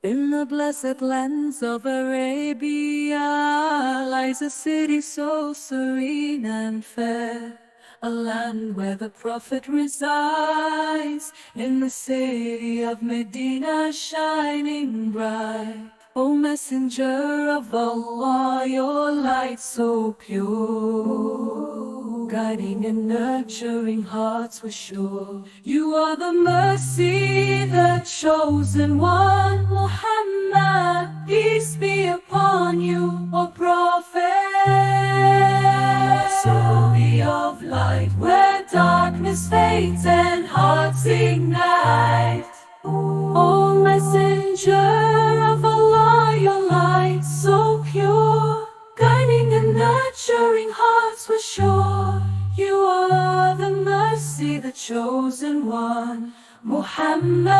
In the blessed lands of Arabia lies a city so serene and fair, a land where the Prophet resides, in the city of Medina shining bright. O Messenger of Allah, your light so pure, guiding and nurturing hearts were sure. You are the mercy, the chosen one, Muhammad, peace be upon you, O Prophet. City of light, where darkness fades and hearts ignite. O Messenger of Allah, your light so pure, guiding and nurturing hearts were sure. You are the mercy, the chosen one, Muhammad.